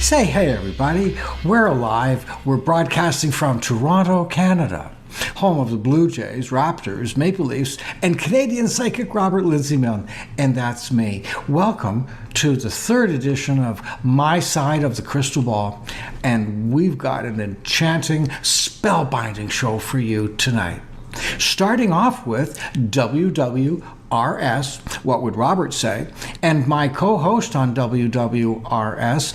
Say hey everybody, we're alive. We're broadcasting from Toronto, Canada, home of the Blue Jays, Raptors, Maple Leafs, and Canadian psychic Robert Lindsay Milne, and that's me. Welcome to the third edition of My Side of the Crystal Ball, and we've got an enchanting, spellbinding show for you tonight. Starting off with WWRS, what would Robert say, and my co-host on WWRS,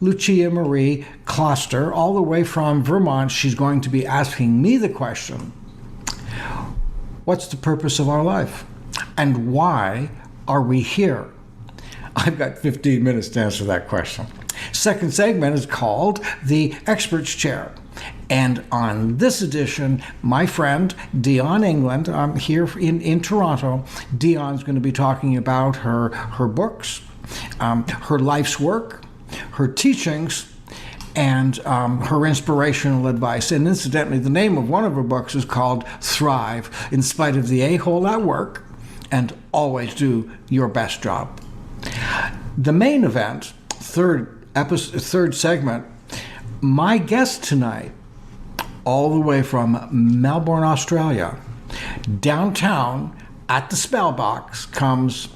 Lucia Marie Kloster, all the way from Vermont. She's going to be asking me the question, what's the purpose of our life? And why are we here? I've got 15 minutes to answer that question. Second segment is called The Expert's Chair. And on this edition, my friend, Dion England, I'm here in Toronto. Dion's going to be talking about her books, her life's work, her teachings, and her inspirational advice. And incidentally, the name of one of her books is called Thrive, in spite of the a-hole at work, and always do your best job. The main event, third segment, my guest tonight, all the way from Melbourne, Australia, downtown at the Spellbox comes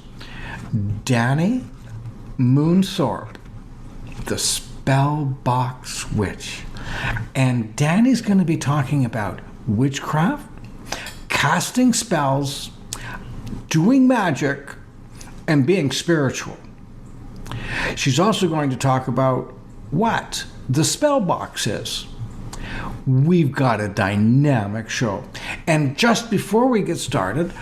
Danae Moon Thorp, the Spellbox Witch. And Danny's going to be talking about witchcraft, casting spells, doing magic, and being spiritual. She's also going to talk about what the Spellbox is. We've got a dynamic show. And just before we get started,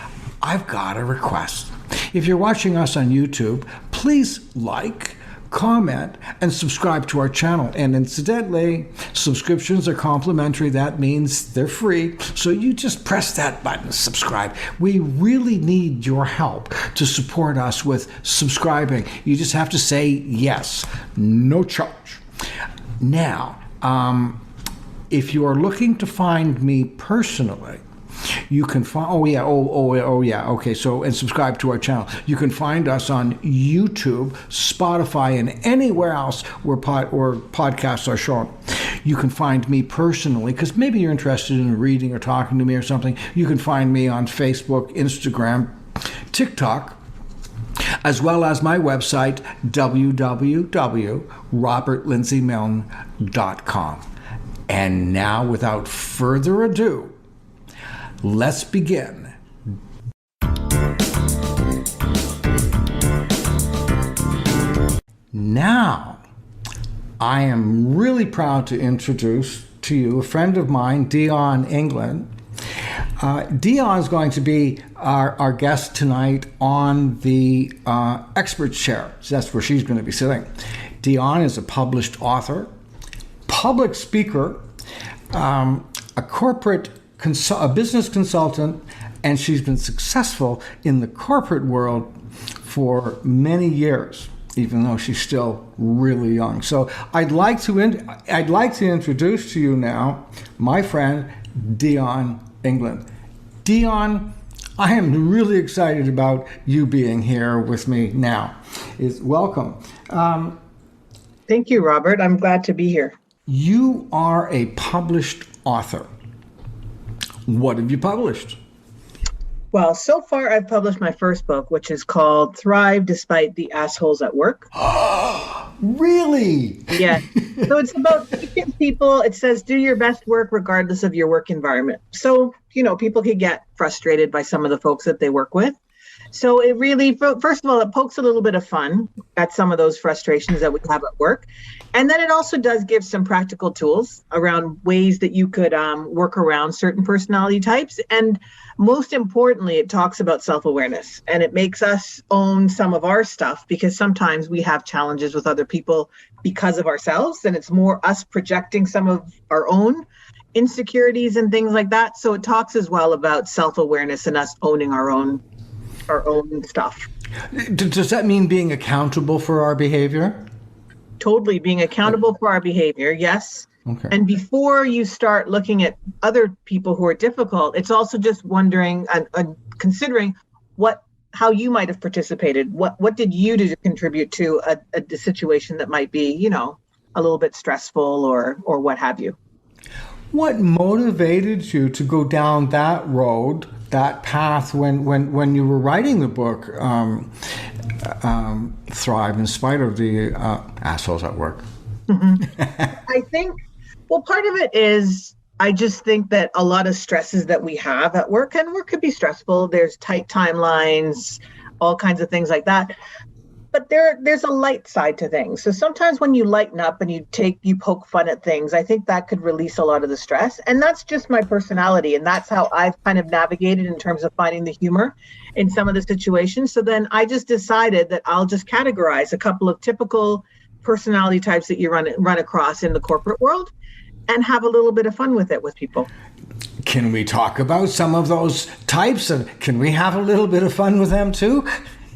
I've got a request. If you're watching us on YouTube, please like, comment, and subscribe to our channel. And incidentally, subscriptions are complimentary. That means they're free. So you just press that button, subscribe. We really need your help to support us with subscribing. You just have to say yes, no charge. Now, if you are looking to find me personally, you can find, okay, so, and subscribe to our channel. You can find us on YouTube, Spotify, and anywhere else where podcasts are shown. You can find me personally, because maybe you're interested in reading or talking to me or something. You can find me on Facebook, Instagram, TikTok, as well as my website, www.robertlindsay.com. And now, without further ado, let's begin. Now, I am really proud to introduce to you a friend of mine, Dion England. Dion is going to be our guest tonight on the Expert's Chair. So that's where she's going to be sitting. Dion is a published author, public speaker, a business consultant, and she's been successful in the corporate world for many years, even though she's still really young. So I'd like to introduce to you now my friend Dion England. Dion, I am really excited about you being here with me now. Welcome. Thank you, Robert. I'm glad to be here. You are a published author. What have you published? Well, so far I've published my first book, which is called Thrive Despite the Assholes at Work. Really? Yeah. So it's about teaching people. It says do your best work regardless of your work environment. So, people could get frustrated by some of the folks that they work with. So it really, first of all, it pokes a little bit of fun at some of those frustrations that we have at work. And then it also does give some practical tools around ways that you could work around certain personality types. And most importantly, it talks about self-awareness, and it makes us own some of our stuff, because sometimes we have challenges with other people because of ourselves, and it's more us projecting some of our own insecurities and things like that. So it talks as well about self-awareness and us owning our own stuff. Does that mean being accountable for our behavior? Totally, being accountable for our behavior, yes. Okay. And before you start looking at other people who are difficult, it's also just wondering and considering how you might have participated. What did you do to contribute to a situation that might be, a little bit stressful or what have you. What motivated you to go down that road, that path, when you were writing the book, Thrive in Spite of the Assholes at Work? I think, well, part of it is I just think that a lot of stresses that we have at work, and work could be stressful. There's tight timelines, all kinds of things like that. But there's a light side to things. So sometimes when you lighten up and you poke fun at things, I think that could release a lot of the stress. And that's just my personality. And that's how I've kind of navigated in terms of finding the humor in some of the situations. So then I just decided that I'll just categorize a couple of typical personality types that you run across in the corporate world and have a little bit of fun with it with people. Can we talk about some of those types? And can we have a little bit of fun with them too?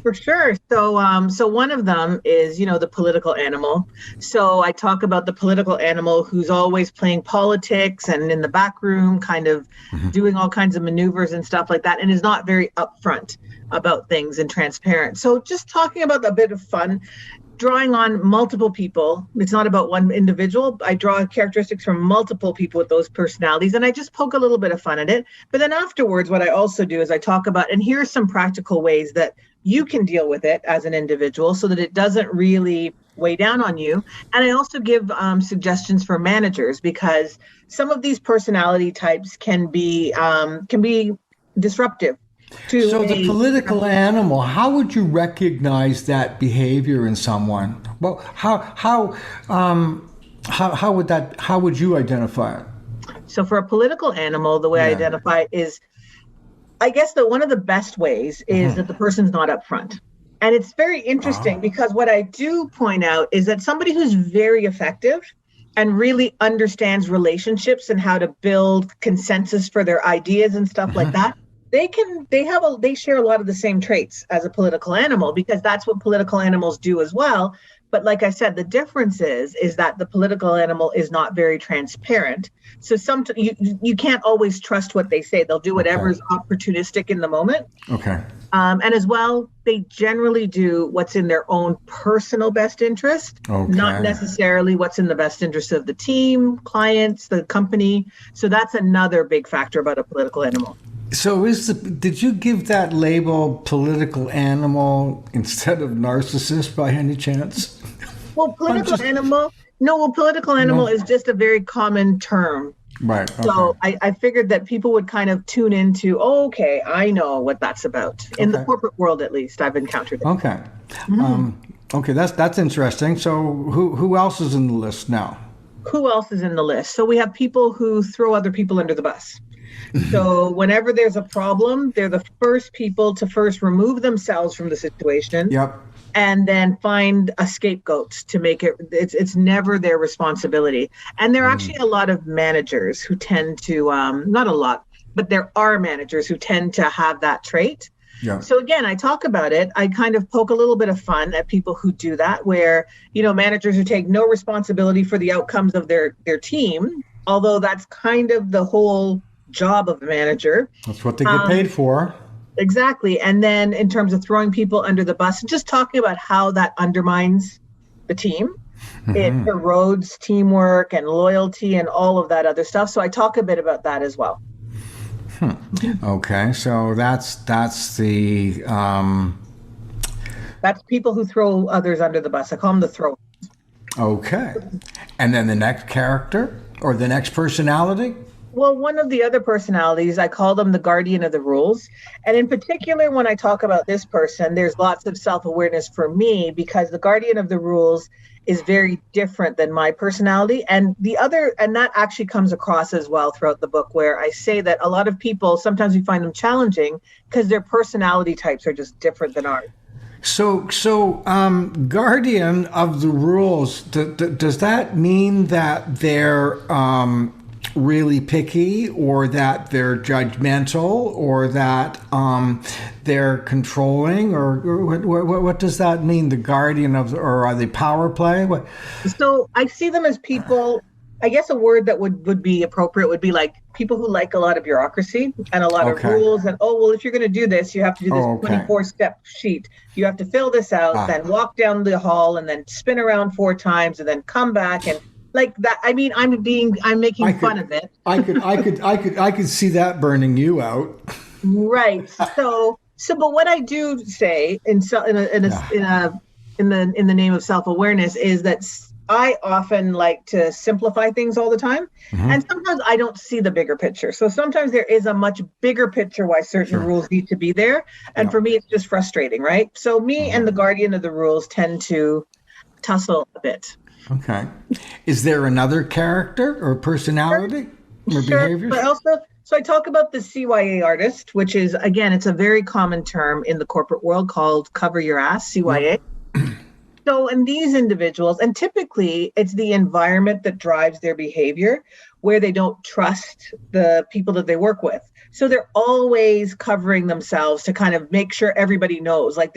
For sure. So one of them is, the political animal. So I talk about the political animal who's always playing politics and in the back room, kind of doing all kinds of maneuvers and stuff like that, and is not very upfront about things and transparent. So just talking about a bit of fun, drawing on multiple people. It's not about one individual. I draw characteristics from multiple people with those personalities, and I just poke a little bit of fun at it. But then afterwards, what I also do is I talk about, and here are some practical ways that you can deal with it as an individual so that it doesn't really weigh down on you. And I also give suggestions for managers, because some of these personality types can be disruptive. So the political animal, how would you recognize that behavior in someone? Well, how would you identify it? So for a political animal, the way I identify it is, I guess that one of the best ways is that the person's not upfront. And it's very interesting because what I do point out is that somebody who's very effective and really understands relationships and how to build consensus for their ideas and stuff like that, they share a lot of the same traits as a political animal, because that's what political animals do as well. But like I said, the difference is that the political animal is not very transparent. So you can't always trust what they say. They'll do whatever's opportunistic in the moment. Okay. And as well, they generally do what's in their own personal best interest, not necessarily what's in the best interest of the team, clients, the company. So that's another big factor about a political animal. So did you give that label political animal instead of narcissist by any chance? Well, political animal is just a very common term. Right. Okay. So I figured that people would kind of tune into, okay, I know what that's about. In the corporate world, at least, I've encountered it. Okay. Okay, that's interesting. So who else is in the list now? Who else is in the list? So we have people who throw other people under the bus. So whenever there's a problem, they're the first people to first remove themselves from the situation. Yep. And then find a scapegoat to make it's never their responsibility. And there are actually a lot of managers who tend to, not a lot, but there are managers who tend to have that trait. Yeah. So again, I talk about it. I kind of poke a little bit of fun at people who do that, where, managers who take no responsibility for the outcomes of their team, although that's kind of the whole job of a manager. That's what they get paid for. Exactly. And then in terms of throwing people under the bus, just talking about how that undermines the team. It erodes teamwork and loyalty and all of that other stuff. So I talk a bit about that as well. Okay. So that's the... That's people who throw others under the bus. I call them the throwers. Okay. And then the next character or the next personality? Well, one of the other personalities, I call them the guardian of the rules. And in particular, when I talk about this person, there's lots of self-awareness for me, because the guardian of the rules is very different than my personality. And that actually comes across as well throughout the book, where I say that a lot of people, sometimes we find them challenging because their personality types are just different than ours. So, guardian of the rules, does that mean that they're really picky, or that they're judgmental, or that they're controlling, or what does that mean? The guardian of, or are they power play? What? So I see them as people I guess a word that would be appropriate would be like people who like a lot of bureaucracy and a lot of Okay. rules. And oh, well, if you're going to do this, you have to do this Oh, okay. 24-step sheet. You have to fill this out, then walk down the hall, and then spin around 4 times, and then come back and like that. I mean, I'm making fun of it. I could see that burning you out. Right. So, but what I do say in the name of self-awareness is that I often like to simplify things all the time. Mm-hmm. And sometimes I don't see the bigger picture. So sometimes there is a much bigger picture why certain rules need to be there. And for me, it's just frustrating, right? So me and the guardian of the rules tend to tussle a bit. Okay. Is there another character or personality or behavior? But also, so I talk about the CYA artist, which is, again, it's a very common term in the corporate world called cover your ass, CYA. So in these individuals, and typically it's the environment that drives their behavior, where they don't trust the people that they work with. So they're always covering themselves to kind of make sure everybody knows. Like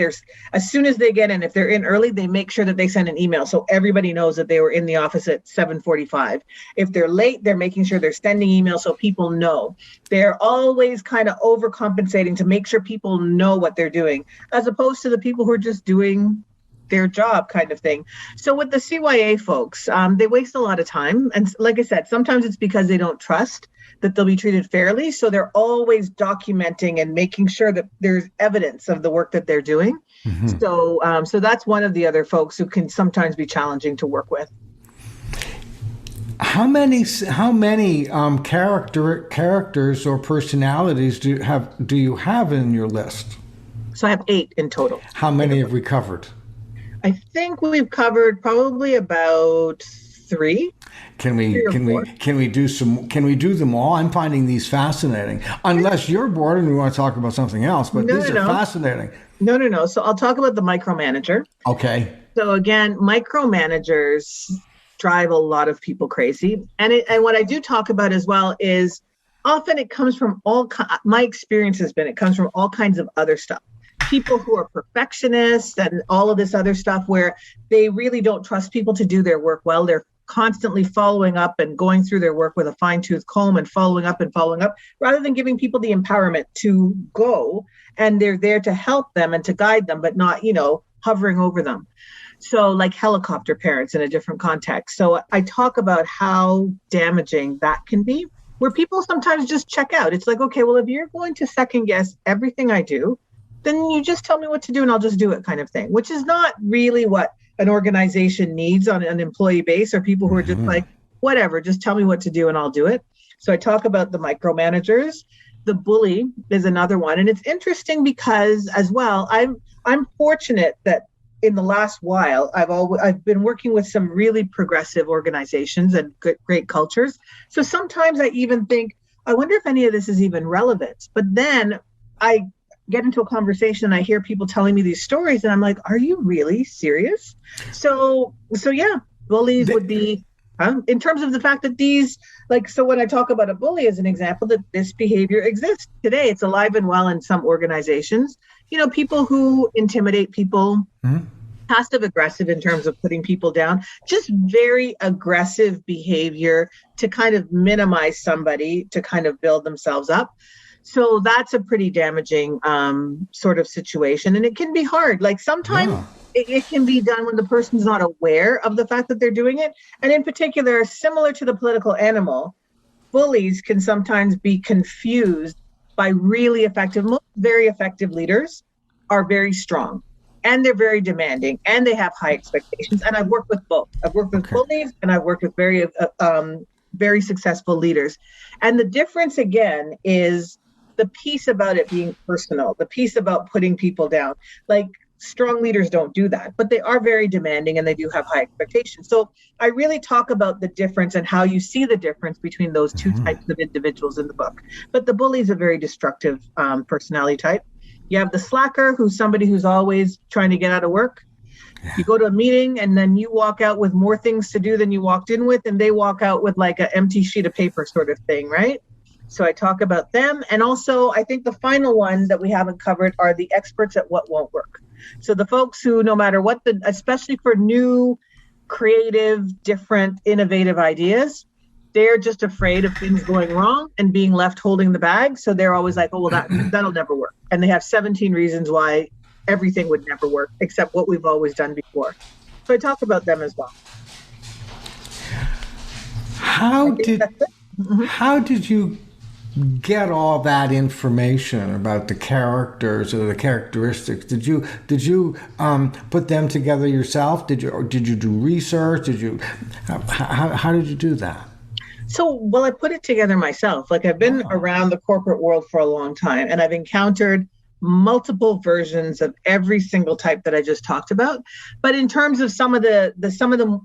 as soon as they get in, if they're in early, they make sure that they send an email so everybody knows that they were in the office at 7:45. If they're late, they're making sure they're sending emails so people know. They're always kind of overcompensating to make sure people know what they're doing, as opposed to the people who are just doing their job kind of thing. So with the CYA folks, they waste a lot of time. And like I said, sometimes it's because they don't trust that they'll be treated fairly. So they're always documenting and making sure that there's evidence of the work that they're doing. Mm-hmm. So that's one of the other folks who can sometimes be challenging to work with. How many characters or personalities do you have in your list? So I have 8 in total. How many have we covered? I think we've covered probably about 3. Can we do them all? I'm finding these fascinating. Unless you're bored and we want to talk about something else, but these are fascinating. No. So I'll talk about the micromanager. Okay. So again, micromanagers drive a lot of people crazy. And what I do talk about as well is often it comes from my experience has been, it comes from all kinds of other stuff. People who are perfectionists and all of this other stuff where they really don't trust people to do their work well. They're constantly following up and going through their work with a fine-tooth comb and following up rather than giving people the empowerment to go, and they're there to help them and to guide them, but not, hovering over them. So like helicopter parents in a different context. So I talk about how damaging that can be, where people sometimes just check out. It's like, okay, well, if you're going to second guess everything I do, then you just tell me what to do and I'll just do it kind of thing, which is not really what an organization needs on an employee base, or people who are just like, whatever, just tell me what to do and I'll do it. So I talk about the micromanagers. The bully is another one. And it's interesting because as well, I'm fortunate that in the last while, I've been working with some really progressive organizations and great cultures. So sometimes I even think, I wonder if any of this is even relevant. But then I get into a conversation and I hear people telling me these stories and I'm like, are you really serious? So yeah, bullies would be, in terms of the fact that these, so when I talk about a bully as an example, that this behavior exists today, it's alive and well in some organizations, people who intimidate people, passive aggressive in terms of putting people down, just very aggressive behavior to kind of minimize somebody to kind of build themselves up. So that's a pretty damaging sort of situation. And it can be hard. Sometimes it can be done when the person's not aware of the fact that they're doing it. And in particular, similar to the political animal, bullies can sometimes be confused by really effective, most very effective leaders are very strong and they're very demanding and they have high expectations. And I've worked with both. I've worked with bullies and I've worked with very successful leaders. And the difference again is the piece about it being personal, the piece about putting people down. Strong leaders don't do that, but they are very demanding and they do have high expectations. So I really talk about the difference and how you see the difference between those two types of individuals in the book. But the bully is a very destructive personality type. You have the slacker, who's somebody who's always trying to get out of work. Yeah. You go to a meeting and then you walk out with more things to do than you walked in with, and they walk out with an empty sheet of paper sort of thing, right? So I talk about them. And also, I think the final one that we haven't covered are the experts at what won't work. So the folks who, no matter what especially for new, creative, different, innovative ideas, they're just afraid of things going wrong and being left holding the bag. So they're always like, oh, well, that'll never work. And they have 17 reasons why everything would never work except what we've always done before. So I talk about them as well. How did you get all that information about the characters or the characteristics? Did you put them together yourself? Did you do research? How did you do that? So, well, I put it together myself. Like, I've been around the corporate world for a long time, and I've encountered multiple versions of every single type that I just talked about. But in terms of some of the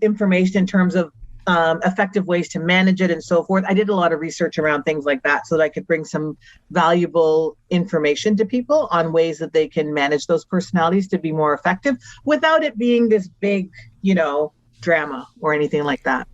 information, in terms of effective ways to manage it and so forth, I did a lot of research around things like that so that I could bring some valuable information to people on ways that they can manage those personalities to be more effective without it being this big, drama or anything like that.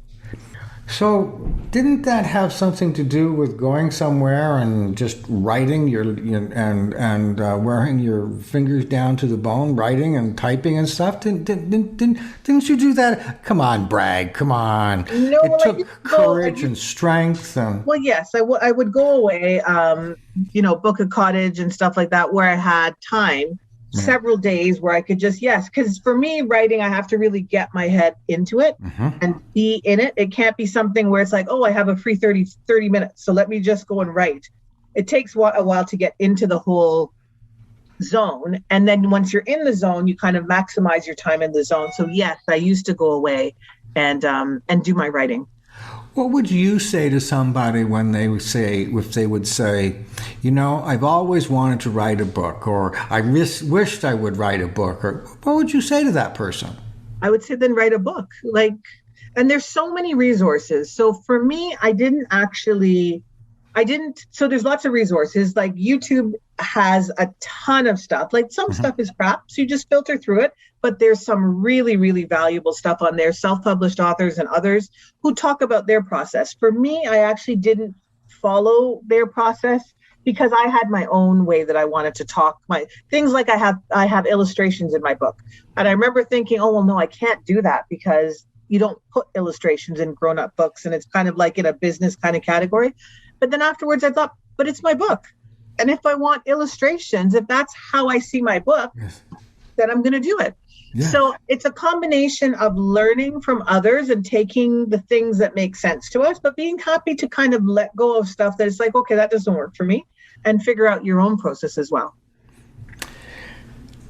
So didn't that have something to do with going somewhere and just writing and wearing your fingers down to the bone, writing and typing and stuff? Didn't you do that? Come on, brag. Come on. No, it took courage and strength. Well, yes, I would go away, book a cottage and stuff like that where I had time. Several days where I could just, because for me, writing, I have to really get my head into it and be in it. It can't be something where it's like, oh, I have a free 30 minutes, so let me just go and write. It takes a while to get into the whole zone. And then once you're in the zone, you kind of maximize your time in the zone. So yes, I used to go away and do my writing. What would you say to somebody when they would say, I've always wanted to write a book, or I wished I would write a book, or what would you say to that person? I would say, then write a book. And there's so many resources. So for me, so there's lots of resources. Like YouTube has a ton of stuff. Like some stuff is crap, so you just filter through it. But there's some really, really valuable stuff on there, self-published authors and others who talk about their process. For me, I actually didn't follow their process because I had my own way that I wanted to talk. My things like I have illustrations in my book. And I remember thinking, oh, well, no, I can't do that because you don't put illustrations in grown-up books, and it's kind of like in a business kind of category. But then afterwards I thought, but it's my book. And if I want illustrations, if that's how I see my book, then I'm going to do it. Yeah. So it's a combination of learning from others and taking the things that make sense to us, but being happy to kind of let go of stuff that is like, okay, that doesn't work for me, and figure out your own process as well.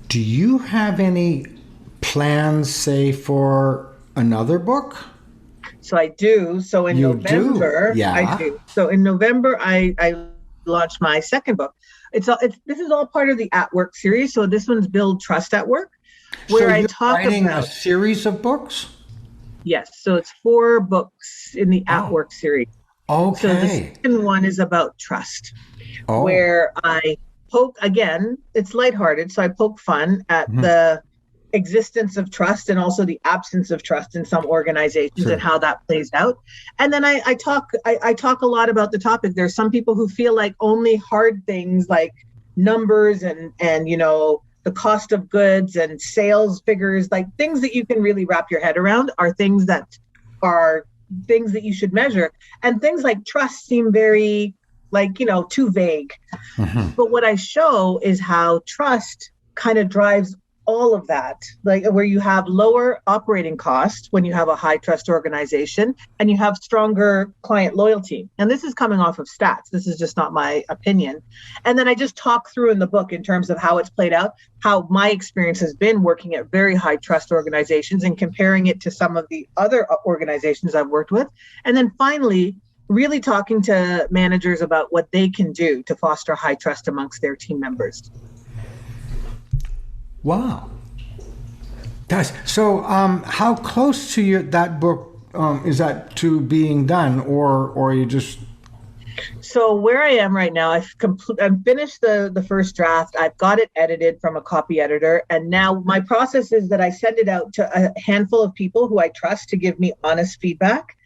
Do you have any plans, say, for another book? So I do. So in November, I do. So in November, I launched my second book. This is all part of the At Work series. So this one's Build Trust at Work, where so I talk writing about a series of books. Yes. So it's 4 books in the At Work series. Okay. So the second one is about trust, where I poke, again, it's lighthearted. So I poke fun at the existence of trust and also the absence of trust in some organizations and how that plays out. And then I talk a lot about the topic. There's some people who feel like only hard things like numbers and the cost of goods and sales figures, like things that you can really wrap your head around, are things that you should measure. And things like trust seem very too vague. But what I show is how trust kind of drives all of that, like where you have lower operating costs when you have a high trust organization, and you have stronger client loyalty. And this is coming off of stats. This is just not my opinion. And then I just talk through in the book in terms of how it's played out, how my experience has been working at very high trust organizations and comparing it to some of the other organizations I've worked with. And then finally, really talking to managers about what they can do to foster high trust amongst their team members. Wow. So how close to that book is that to being done, or you just... So where I am right now, I've finished the first draft. I've got it edited from a copy editor. And now my process is that I send it out to a handful of people who I trust to give me honest feedback.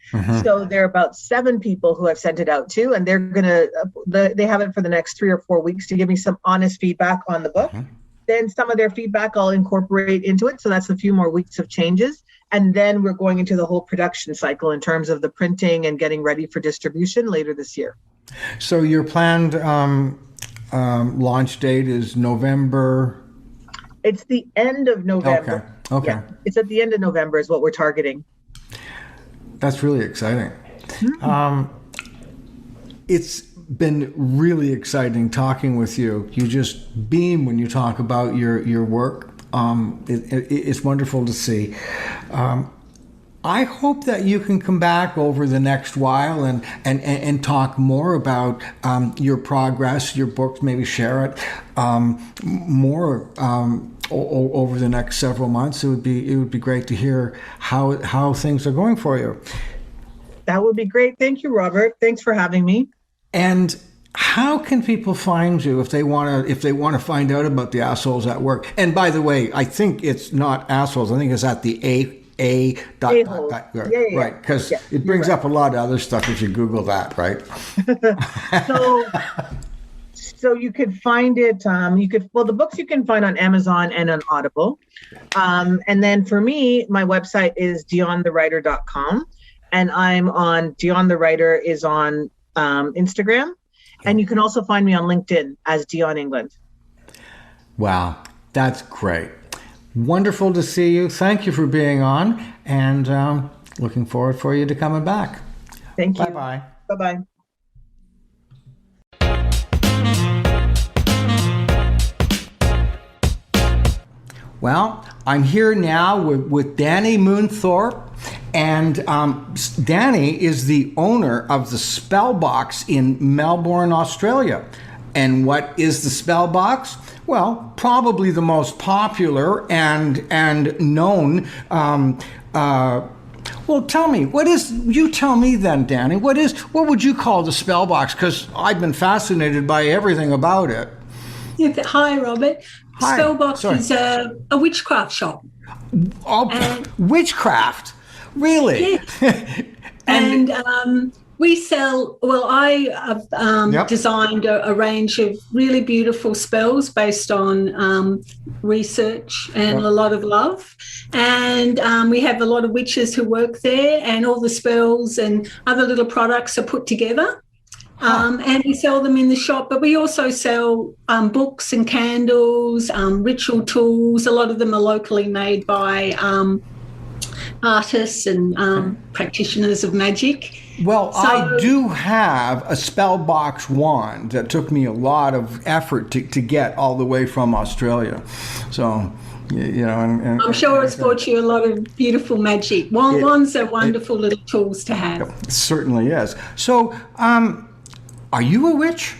So there are about 7 people who I've sent it out to, and they have it for the next 3 or 4 weeks to give me some honest feedback on the book. Then some of their feedback I'll incorporate into it. So that's a few more weeks of changes. And then we're going into the whole production cycle in terms of the printing and getting ready for distribution later this year. So your planned launch date is November? It's the end of November. Okay. Yeah, it's at the end of November is what we're targeting. That's really exciting. It's been really exciting talking with you. You just beam when you talk about your work. It's wonderful to see. I hope that you can come back over the next while and talk more about your progress, your books, maybe share it more over the next several months. It would be great to hear how things are going for you. That would be great. Thank you, Robert. Thanks for having me. And how can people find you if they want to find out about the Assholes at Work? And by the way, I think it's not assholes. I think it's at the right, because it brings up a lot of other stuff if you Google that, right? So you could find it. The books you can find on Amazon and on Audible. And then for me, my website is dionthewriter.com, and I'm on Dion the Writer is on Instagram, and you can also find me on LinkedIn as Dion England. Wow, that's great. Wonderful to see you. Thank you for being on, and looking forward for you to coming back. Thank you. Bye-bye. Bye-bye. Well, I'm here now with Danae Moon Thorp, and Danae is the owner of the Spellbox in Melbourne, Australia. And what is the Spellbox? Well, probably the most popular and known. Well, tell me, you tell me then, Danae, what would you call the Spellbox? Because I've been fascinated by everything about it. Hi, Robert. Hi. Spellbox is a witchcraft shop. Oh, witchcraft? Really? Yeah. and we sell, I have designed a range of really beautiful spells based on research and a lot of love. And we have a lot of witches who work there, and all the spells and other little products are put together. And we sell them in the shop, but we also sell books and candles, ritual tools. A lot of them are locally made by artists and practitioners of magic. Well, I do have a Spellbox wand that took me a lot of effort to get all the way from Australia. So, you know, and I'm sure it's brought you a lot of beautiful magic. Wands are wonderful little tools to have. It certainly is. So, are you a witch?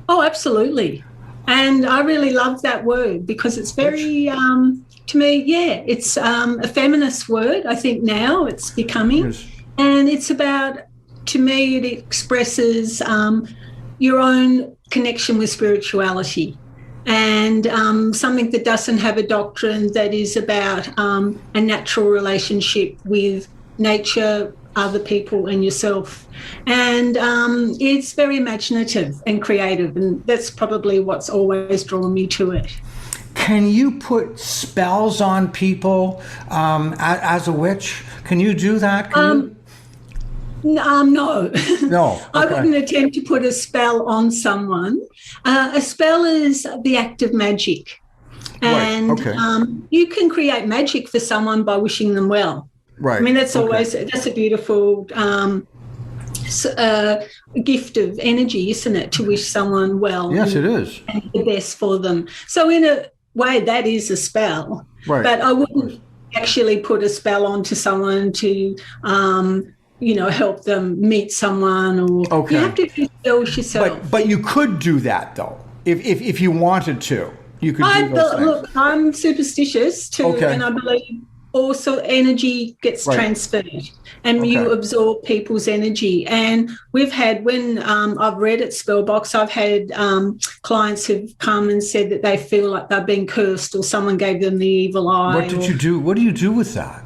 Oh, absolutely. And I really love that word because it's very, to me, it's a feminist word. I think now it's becoming. Yes. And it's about, to me, it expresses your own connection with spirituality and something that doesn't have a doctrine, that is about a natural relationship with nature, other people and yourself. And it's very imaginative and creative, and that's probably what's always drawn me to it. Can you put spells on people as a witch? Can you do that? No. No. Okay. I wouldn't attempt to put a spell on someone. A spell is the act of magic. And you can create magic for someone by wishing them well. Right. I mean, that's a beautiful gift of energy, isn't it, to wish someone well? Yes, it is. And the best for them. So in a way, that is a spell. Right. But I wouldn't actually put a spell onto someone to, help them meet someone, or you have to do spells yourself. But you could do that, though, if you wanted to. You could do those things. Look, I'm superstitious too, and I believe also energy gets transferred, and you absorb people's energy. And we've had, when I've read at Spellbox, I've had clients who've come and said that they feel like they've been cursed or someone gave them the evil eye. What did you do? What do you do with that?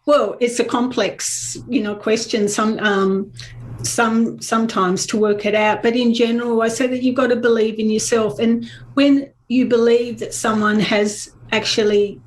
Well, it's a complex, question. Sometimes to work it out, but in general, I say that you've got to believe in yourself. And when you believe that someone has actually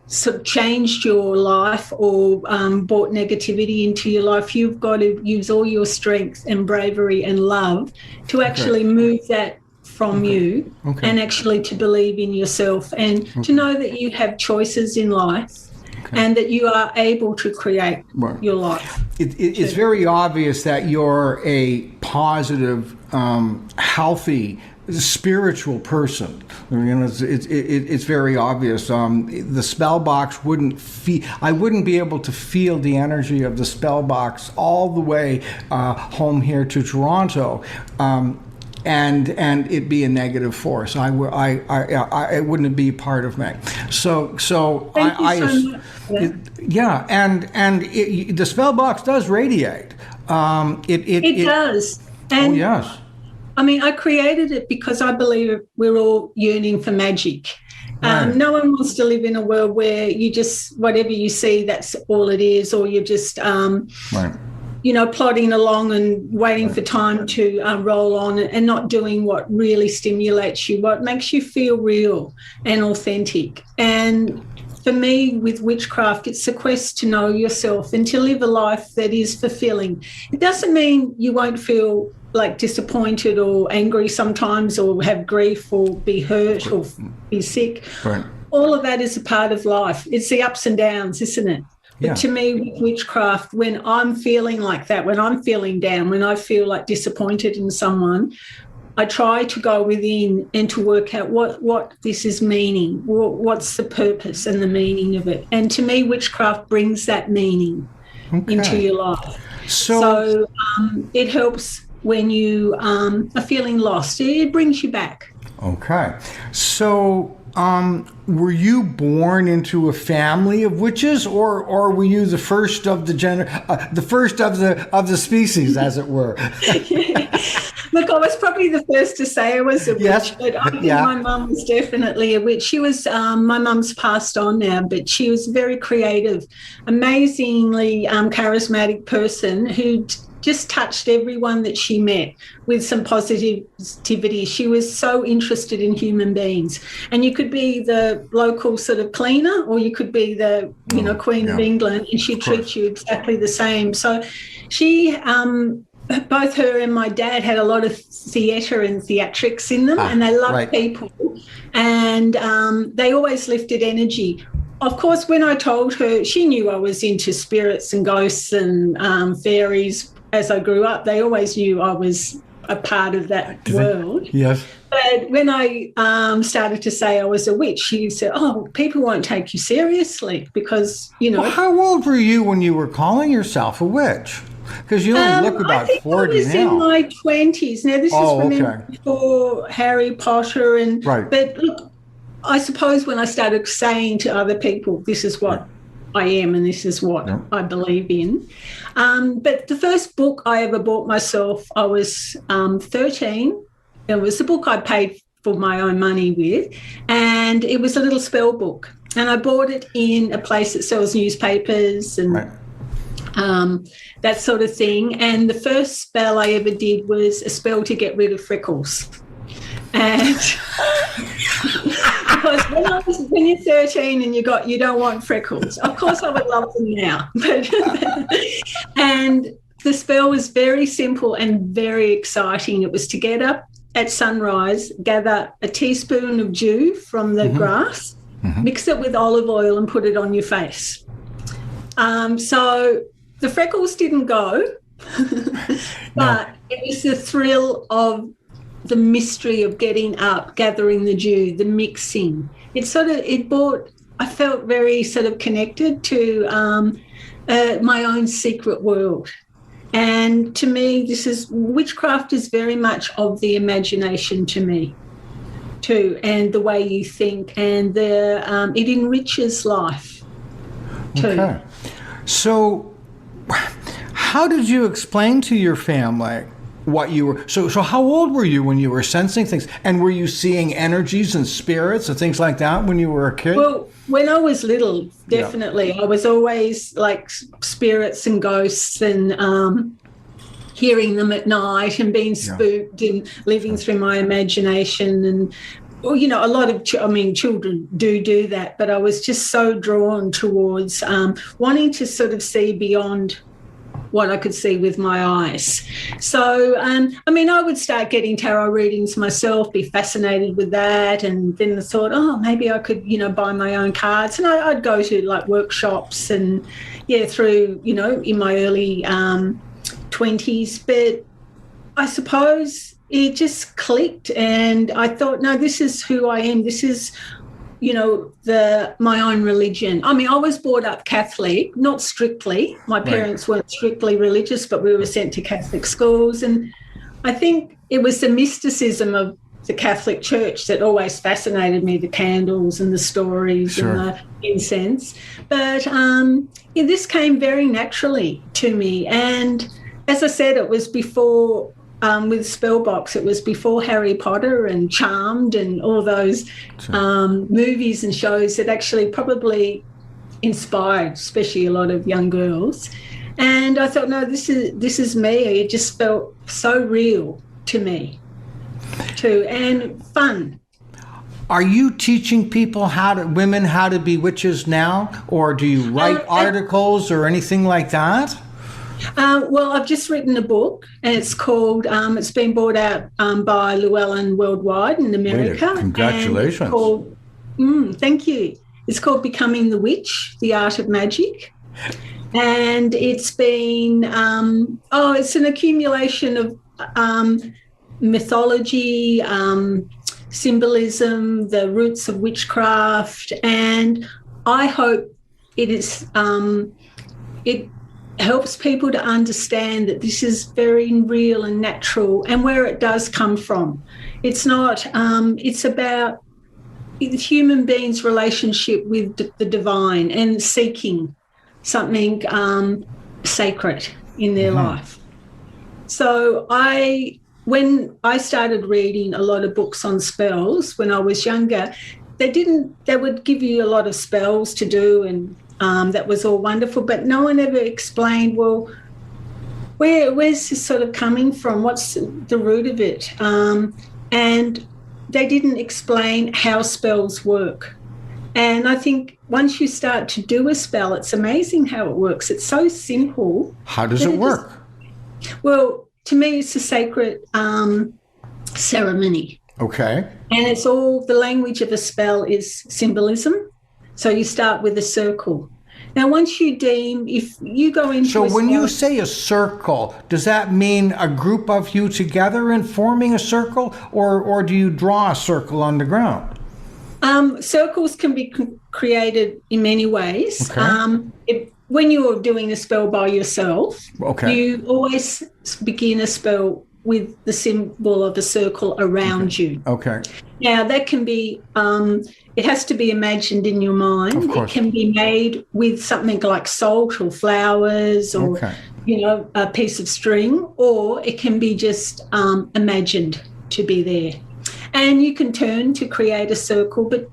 sort of changed your life or brought negativity into your life, you've got to use all your strength and bravery and love to actually move that from you and actually to believe in yourself and to know that you have choices in life and that you are able to create your life. It's very obvious that you're a positive, healthy, spiritual person. You know, it's very obvious. The Spellbox wouldn't feel. I wouldn't be able to feel the energy of the Spellbox all the way home here to Toronto. And it be a negative force. It wouldn't be part of me. So Thank you so much. The Spellbox does radiate. It does. And yes. I mean, I created it because I believe we're all yearning for magic. Right. No one wants to live in a world where you just, whatever you see, that's all it is, or you're just, plodding along and waiting for time to roll on and not doing what really stimulates you, what makes you feel real and authentic. And for me, with witchcraft, it's a quest to know yourself and to live a life that is fulfilling. It doesn't mean you won't feel like disappointed or angry sometimes or have grief or be hurt or be sick. Right. All of that is a part of life. It's the ups and downs, isn't it? Yeah. But to me, with witchcraft, when I'm feeling like that, when I'm feeling down, when I feel like disappointed in someone, I try to go within and to work out what this is meaning, what's the purpose and the meaning of it. And to me, witchcraft brings that meaning into your life. So it helps when you are feeling lost. It brings you back. Okay. So were you born into a family of witches, or were you the first of the first of the species, as it were? Look, I was probably the first to say I was a witch, but I think my mum was definitely a witch. She was, my mum's passed on now, but she was a very creative, amazingly charismatic person who just touched everyone that she met with some positivity. She was so interested in human beings. And you could be the local sort of cleaner, or you could be the, Queen of England, and she'd treat you exactly the same. So she, both her and my dad had a lot of theatre and theatrics in them, and they loved people. And they always lifted energy. Of course, when I told her, she knew I was into spirits and ghosts and fairies. As I grew up, they always knew I was a part of that world. Yes. But when I started to say I was a witch, she said, "Oh, people won't take you seriously because, Well, how old were you when you were calling yourself a witch? Because you only look about 40 now. I was in my 20s. Now, this is before Harry Potter. But look, I suppose when I started saying to other people, this is what I am and this is what I believe in. But the first book I ever bought myself, I was 13. It was a book I paid for my own money with, and it was a little spell book. And I bought it in a place that sells newspapers and that sort of thing. And the first spell I ever did was a spell to get rid of freckles. And because when you're 13 and you don't want freckles, of course I would love them now. But and the spell was very simple and very exciting. It was to get up at sunrise, gather a teaspoon of dew from the grass, mix it with olive oil and put it on your face. So the freckles didn't go, but it was the thrill of the mystery of getting up, gathering the dew, the mixing. I felt very sort of connected to my own secret world. And to me, witchcraft is very much of the imagination to me too, and the way you think, and it enriches life too. Okay. So how did you explain to your family what you were, so how old were you when you were sensing things, and were you seeing energies and spirits and things like that when you were a kid? Well, when I was little, definitely. I was always like spirits and ghosts and hearing them at night and being spooked and living through my imagination. And well, you know, a lot of, children do that, but I was just so drawn towards wanting to sort of see beyond what I could see with my eyes. So, I would start getting tarot readings myself, be fascinated with that, and then I thought, maybe I could, buy my own cards. And I'd go to like workshops and, through, in my early 20s. But I suppose it just clicked, and I thought, no, this is who I am. This is, my own religion. I was brought up Catholic, not strictly. My parents weren't strictly religious, but we were sent to Catholic schools. And I think it was the mysticism of the Catholic Church that always fascinated me, the candles and the stories and the incense. But this came very naturally to me. And as I said, it was before... with Spellbox, it was before Harry Potter and Charmed and all those movies and shows that actually probably inspired, especially a lot of young girls. And I thought, no, this is me. It just felt so real to me, too, and fun. Are you teaching people women how to be witches now, or do you write articles or anything like that? Well, I've just written a book, and it's called, it's been brought out by Llewellyn Worldwide in America. Congratulations. Thank you. It's called Becoming the Witch, The Art of Magic. And it's been, it's an accumulation of mythology, symbolism, the roots of witchcraft, and I hope it is, it helps people to understand that this is very real and natural, and where it does come from. It's not, it's about the human being's relationship with the divine and seeking something sacred in their life. So when I started reading a lot of books on spells when I was younger, they would give you a lot of spells to do, and that was all wonderful, but no one ever explained, well, where's this sort of coming from? What's the root of it? And they didn't explain how spells work. And I think once you start to do a spell, it's amazing how it works. It's so simple. How does it work? Well, to me, it's a sacred ceremony. Okay. And it's all, the language of a spell is symbolism. So you start with a circle. Now, once you deem, if you go into So when you say a circle, does that mean a group of you together and forming a circle, or do you draw a circle on the ground? Circles can be created in many ways. Okay. When you're doing a spell by yourself, you always begin a spell with the symbol of a circle around you. Okay. Now, that can be, it has to be imagined in your mind. Of course. It can be made with something like salt or flowers or, a piece of string, or it can be just imagined to be there. And you can turn to create a circle, but,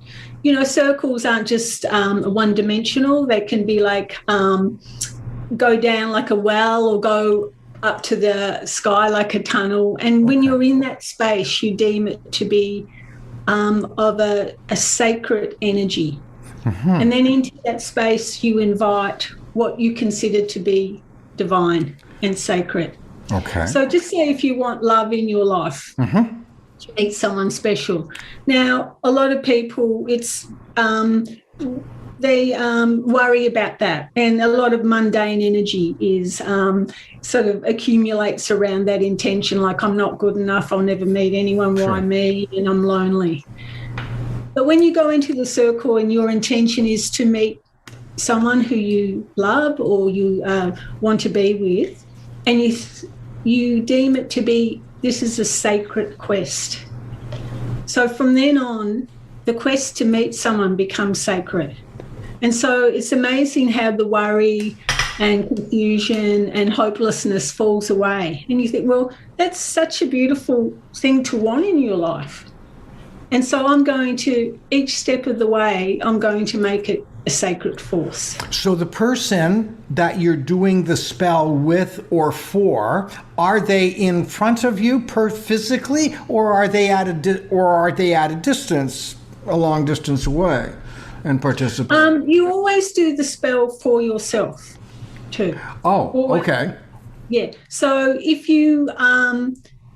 circles aren't just one-dimensional. They can be like go down like a well or go up to the sky like a tunnel. And when you're in that space, you deem it to be of a sacred energy. And then into that space, you invite what you consider to be divine and sacred. Okay. So just say if you want love in your life, to meet someone special. Now, a lot of people, it's they worry about that, and a lot of mundane energy is sort of accumulates around that intention, like I'm not good enough, I'll never meet anyone, why me, and I'm lonely. But when you go into the circle and your intention is to meet someone who you love or you want to be with, and you deem it to be, this is a sacred quest. So from then on, the quest to meet someone becomes sacred. And so it's amazing how the worry and confusion and hopelessness falls away. And you think, well, that's such a beautiful thing to want in your life. And so I'm going to, each step of the way, I'm going to make it a sacred force. So the person that you're doing the spell with or for, are they in front of you physically, or are they at a distance, a long distance away, and participate? You always do the spell for yourself too. Oh, okay. Yeah. So if you,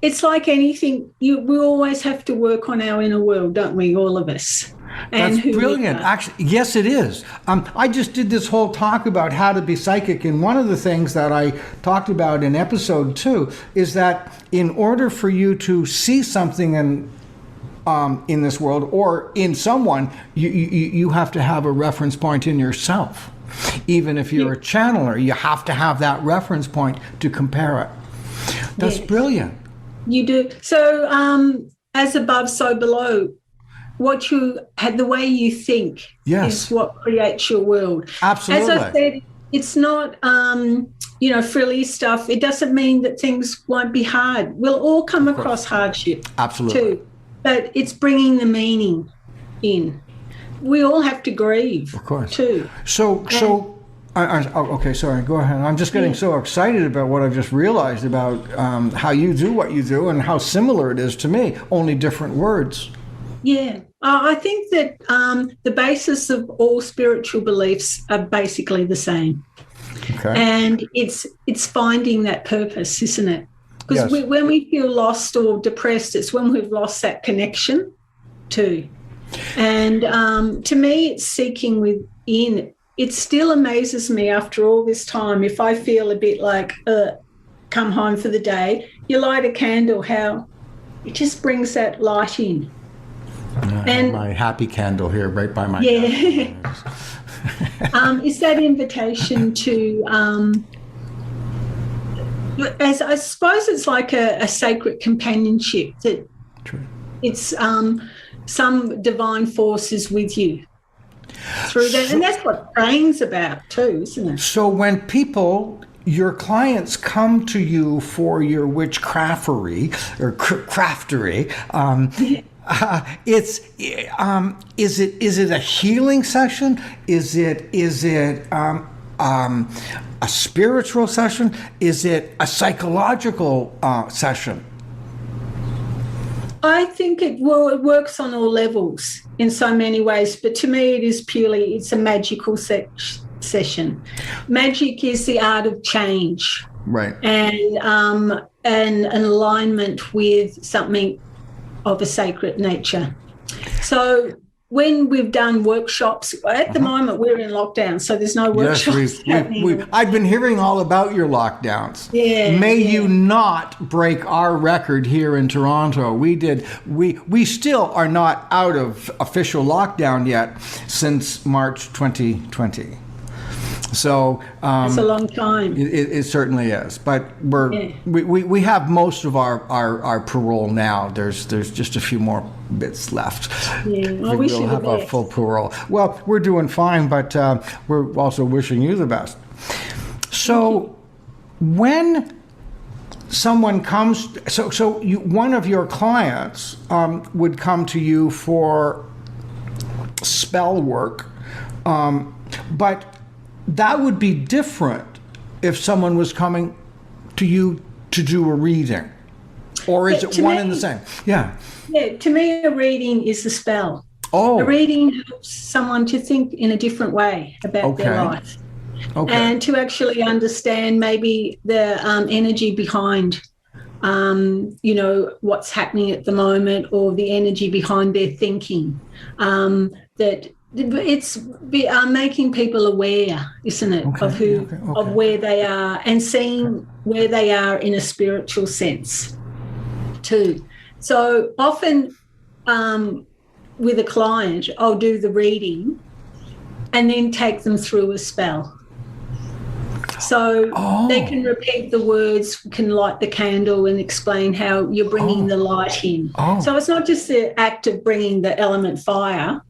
it's like anything. We always have to work on our inner world, don't we? All of us. That's brilliant. Actually, yes, it is. I just did this whole talk about how to be psychic, and one of the things that I talked about in episode 2 is that in order for you to see something in this world or in someone, you have to have a reference point in yourself. Even if you're a channeler, you have to have that reference point to compare it. That's brilliant. You do. So as above, so below. What you had, the way you think is what creates your world. Absolutely. As I said, it's not, frilly stuff. It doesn't mean that things won't be hard. We'll all come across hardship. Absolutely. Too. But it's bringing the meaning in. We all have to grieve. Of course. Too. Okay, sorry, go ahead. I'm just getting so excited about what I've just realized about how you do what you do and how similar it is to me, only different words. Yeah, I think that the basis of all spiritual beliefs are basically the same. Okay. And it's finding that purpose, isn't it? Because when we feel lost or depressed, it's when we've lost that connection too. And to me, it's seeking within. It still amazes me after all this time, if I feel a bit like, come home for the day, you light a candle, how it just brings that light in. And my happy candle here right by my is that invitation to as I suppose it's like a sacred companionship that it's some divine force is with you through that, and that's what praying's about too, isn't it? So when your clients come to you for your witchcraftery or craftery, is it a healing session? Is it a spiritual session? Is it a psychological session? I think it works on all levels in so many ways, but to me it's a magical session. Magic is the art of change, right? And an alignment with something of a sacred nature. So when we've done workshops, at the moment we're in lockdown, so there's no workshops. Yes, I've been hearing all about your lockdowns. Yeah. May you not break our record here in Toronto. We still are not out of official lockdown yet since March 2020. So it's a long time. It certainly is, but we have most of our parole now. There's just a few more bits left. Yeah, we'll have our full parole. Well, we're doing fine, but we're also wishing you the best. So when someone comes, one of your clients would come to you for spell work, but that would be different if someone was coming to you to do a reading. Or is it one and the same? Yeah. Yeah, to me, a reading is a spell. Oh. A reading helps someone to think in a different way about their life. Okay. And to actually understand maybe the energy behind, what's happening at the moment, or the energy behind their thinking. That it's making people aware, isn't it, of of where they are, and seeing where they are in a spiritual sense too. So often with a client, I'll do the reading and then take them through a spell. So they can repeat the words, can light the candle and explain how you're bringing the light in. So it's not just the act of bringing the element fire.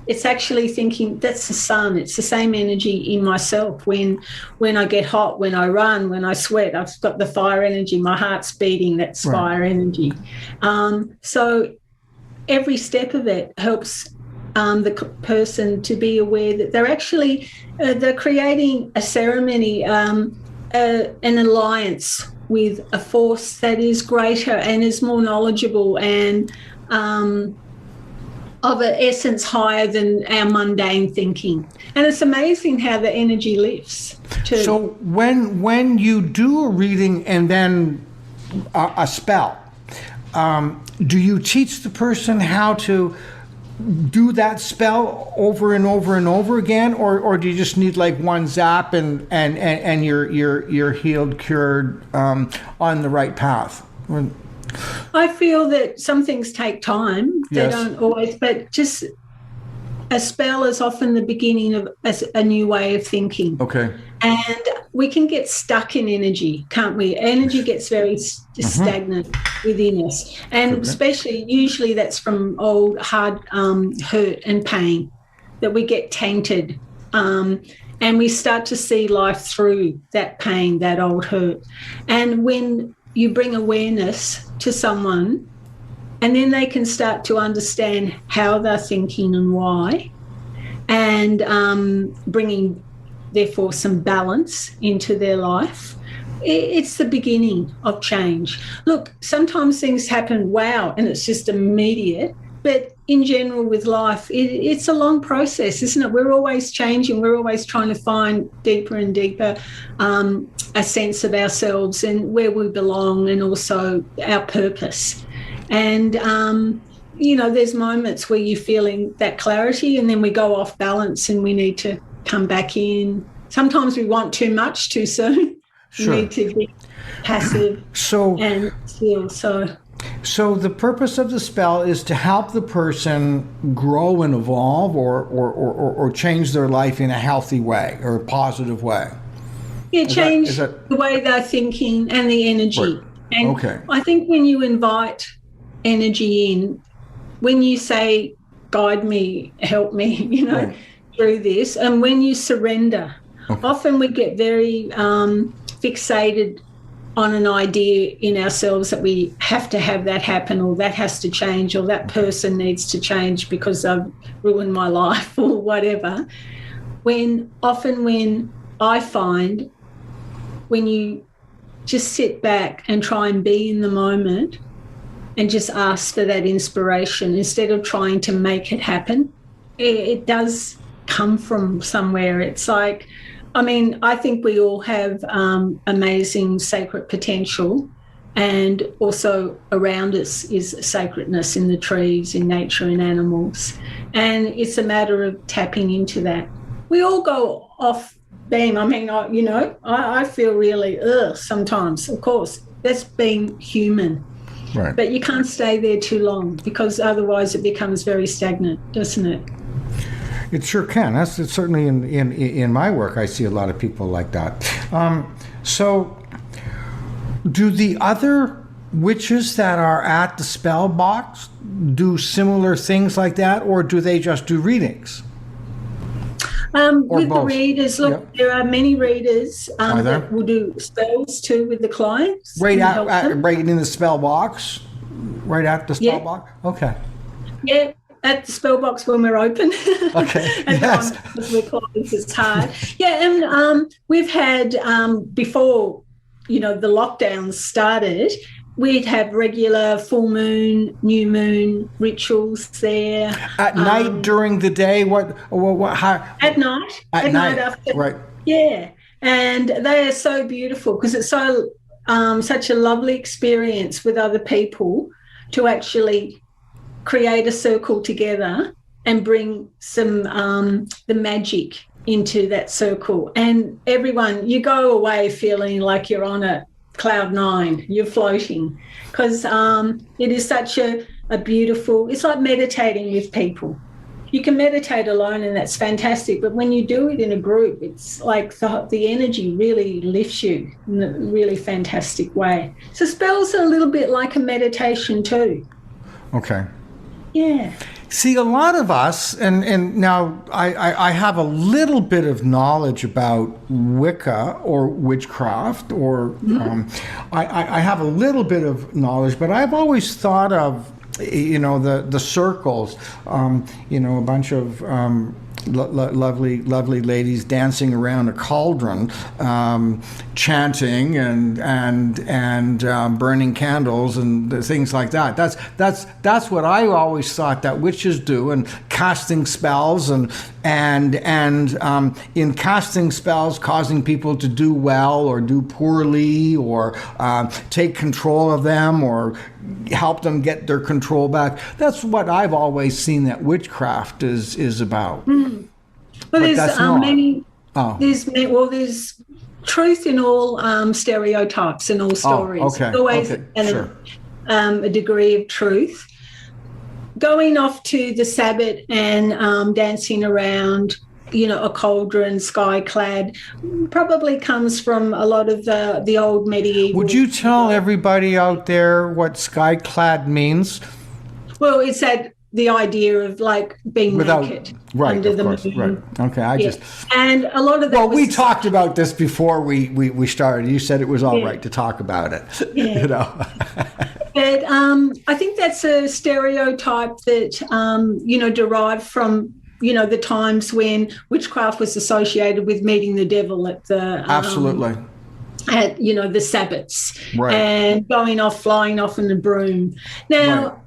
It's actually thinking that's the sun. It's the same energy in myself. When I get hot, when I run, when I sweat, I've got the fire energy. My heart's beating, that's fire energy. So every step of it helps person to be aware that they're actually they're creating a ceremony, an alliance with a force that is greater and is more knowledgeable and of an essence higher than our mundane thinking. And it's amazing how the energy lifts too. So when you do a reading and then a spell, do you teach the person how to do that spell over and over and over again, or do you just need like one zap and you're healed, cured, on the right path? I feel that some things take time. They don't always, but just a spell is often the beginning of a new way of thinking. Okay. And we can get stuck in energy, can't we? Energy gets very stagnant within us. And especially, usually that's from old, hard hurt and pain, that we get tainted. And we start to see life through that pain, that old hurt. And when you bring awareness to someone, and then they can start to understand how they're thinking and why, and bringing, therefore, some balance into their life. It's the beginning of change. Look, sometimes things happen, wow, and it's just immediate. But in general with life, it's a long process, isn't it? We're always changing. We're always trying to find deeper and deeper a sense of ourselves and where we belong, and also our purpose. And, there's moments where you're feeling that clarity, and then we go off balance and we need to come back in. Sometimes we want too much too soon. Sure. We need to be passive and still. So the purpose of the spell is to help the person grow and evolve, or change their life in a healthy way or a positive way. Yeah, change the way they're thinking and the energy. Right. And I think when you invite energy in, when you say, guide me, help me, through this, and when you surrender, often we get very fixated on an idea in ourselves that we have to have that happen, or that has to change, or that person needs to change because I've ruined my life or whatever. When I find when you just sit back and try and be in the moment and just ask for that inspiration instead of trying to make it happen, it does come from somewhere. It's like, I think we all have amazing sacred potential, and also around us is sacredness in the trees, in nature, in animals. And it's a matter of tapping into that. We all go off beam. I feel really sometimes, of course. That's being human. Right. But you can't stay there too long, because otherwise it becomes very stagnant, doesn't it? It sure can. It's certainly in my work, I see a lot of people like that. So do the other witches that are at the spell box do similar things like that, or do they just do readings? With both? The readers, look, there are many readers that will do spells too with the clients. Right in the spell box? Right at the spell box? Okay. Yeah. At the spell box when we're open. Okay. Yes. Because we're closed, it's hard. Yeah, and we've had, before, the lockdowns started, we'd have regular full moon, new moon rituals there. At night, during the day, how? At night. At night after. Right. Yeah, and they are so beautiful because it's so such a lovely experience with other people to actually create a circle together and bring some the magic into that circle. And everyone, you go away feeling like you're on a cloud nine, you're floating, because it is such a beautiful, it's like meditating with people. You can meditate alone and that's fantastic, but when you do it in a group, it's like the energy really lifts you in a really fantastic way. So spells are a little bit like a meditation too. Okay. Yeah. See, a lot of us, and now I have a little bit of knowledge about Wicca or witchcraft, or I have a little bit of knowledge, but I've always thought of the circles, a bunch of lovely ladies dancing around a cauldron, chanting and burning candles and things like that. That's what I always thought that witches do, and casting spells and in casting spells, causing people to do well or do poorly, or take control of them or help them get their control back. That's what I've always seen that witchcraft is about. Well, there's many. Oh. There's truth in all stereotypes and all stories. Oh, okay. Always Sure. A degree of truth. Going off to the Sabbath and dancing around, a cauldron, sky-clad, probably comes from a lot of the old medieval. Would you tell everybody out there what sky-clad means? Well, it's the idea of like being naked under the moon. Right. Okay, and a lot of that. Well, we talked about this before we started. You said it was all right to talk about it. Yeah. But I think that's a stereotype that derived from the times when witchcraft was associated with meeting the devil at the absolutely. At the Sabbaths, right. And flying off in a broom. Now. Right.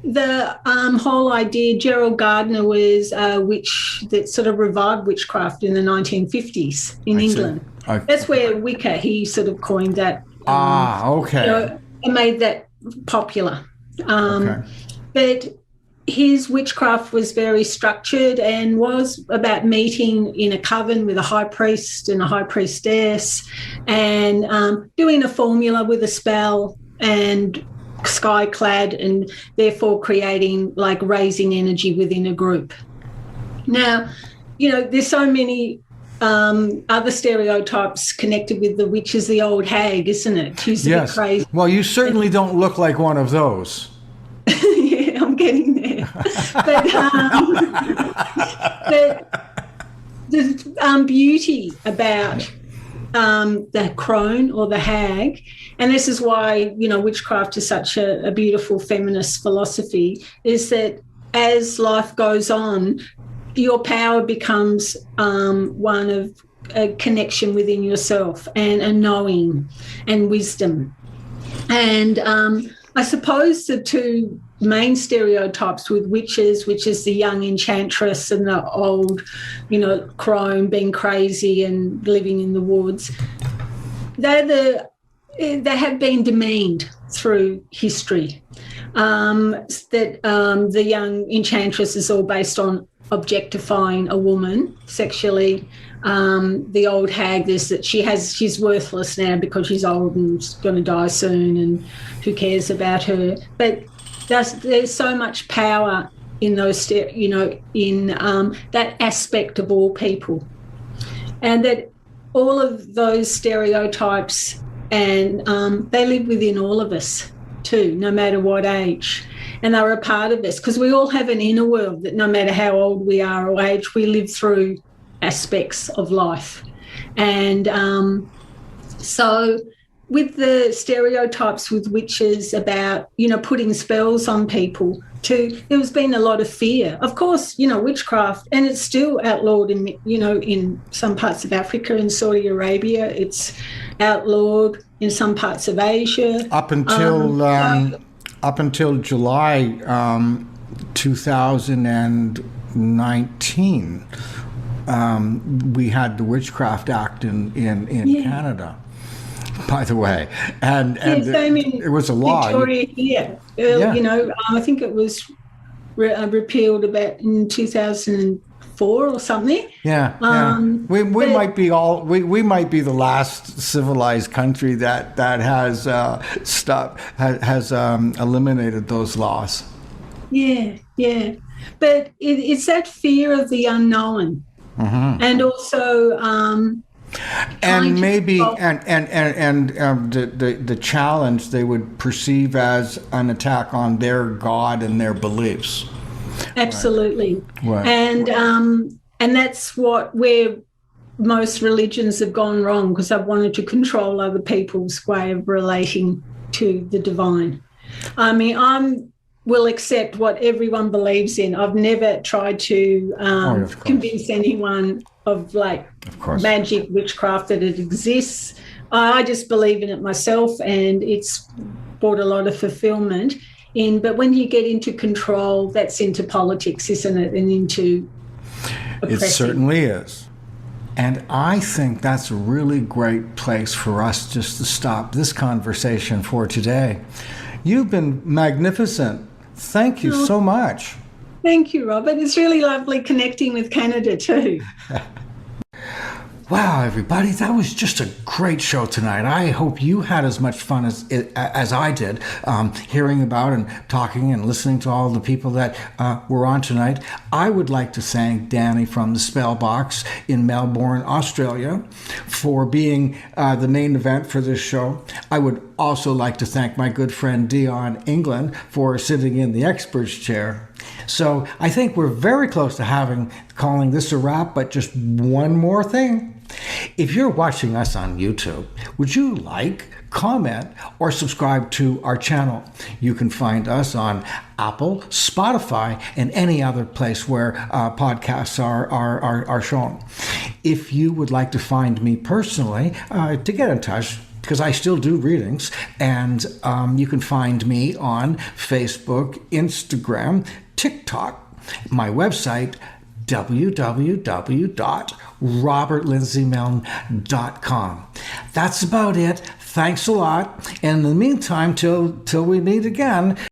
The whole idea, Gerald Gardner was a witch that sort of revived witchcraft in the 1950s in England. That's where Wicca, he sort of coined that. Okay. And made that popular. But his witchcraft was very structured and was about meeting in a coven with a high priest and a high priestess and doing a formula with a spell and sky clad, and therefore creating like raising energy within a group. Now, there's so many other stereotypes connected with the witch is the old hag, isn't it? She's a bit crazy. Well, you certainly don't look like one of those. Yeah, I'm getting there. But there's beauty about the crone or the hag. And this is why, witchcraft is such a beautiful feminist philosophy, is that as life goes on, your power becomes one of a connection within yourself and a knowing and wisdom. And I suppose the two main stereotypes with witches, which is the young enchantress and the old, crone being crazy and living in the woods, they have been demeaned through history. The young enchantress is all based on objectifying a woman sexually. The old hag is that she's worthless now because she's old and going to die soon, and who cares about her? But there's so much power in those, in that aspect of all people, and that all of those stereotypes. And they live within all of us too, no matter what age. And they're a part of us because we all have an inner world that no matter how old we are or age, we live through aspects of life. And so with the stereotypes with witches about, putting spells on people too, there's been a lot of fear. Of course, witchcraft, and it's still outlawed in some parts of Africa and Saudi Arabia. It's outlawed in some parts of Asia. Up until July 2019, we had the Witchcraft Act in Canada. By the way, and it was a law. Victoria here, I think it was repealed about in 2004 or something. We might be the last civilized country that has eliminated those laws. Yeah, but it's that fear of the unknown, and also. And maybe the challenge they would perceive as an attack on their God and their beliefs. Absolutely, right. And that's where most religions have gone wrong, because they've wanted to control other people's way of relating to the divine. I mean, I'm will accept what everyone believes in. I've never tried to convince anyone of magic, witchcraft, that it exists. I just believe in it myself, and it's brought a lot of fulfillment in. But when you get into control, that's into politics, isn't it? And into oppressing. It certainly is. And I think that's a really great place for us just to stop this conversation for today. You've been magnificent. Thank you so much. Thank you, Robert. It's really lovely connecting with Canada too. Wow, everybody, that was just a great show tonight. I hope you had as much fun as I did, hearing about and talking and listening to all the people that were on tonight. I would like to thank Danae from the Spellbox in Melbourne, Australia, for being the main event for this show. I would also like to thank my good friend Dion England for sitting in the expert's chair. So I think we're very close to calling this a wrap, but just one more thing. If you're watching us on YouTube, would you like, comment, or subscribe to our channel? You can find us on Apple, Spotify, and any other place where podcasts are shown. If you would like to find me personally, to get in touch, because I still do readings, and you can find me on Facebook, Instagram, TikTok, my website, www.robertlindsaymelton.com. That's about it. Thanks a lot. And in the meantime, till we meet again,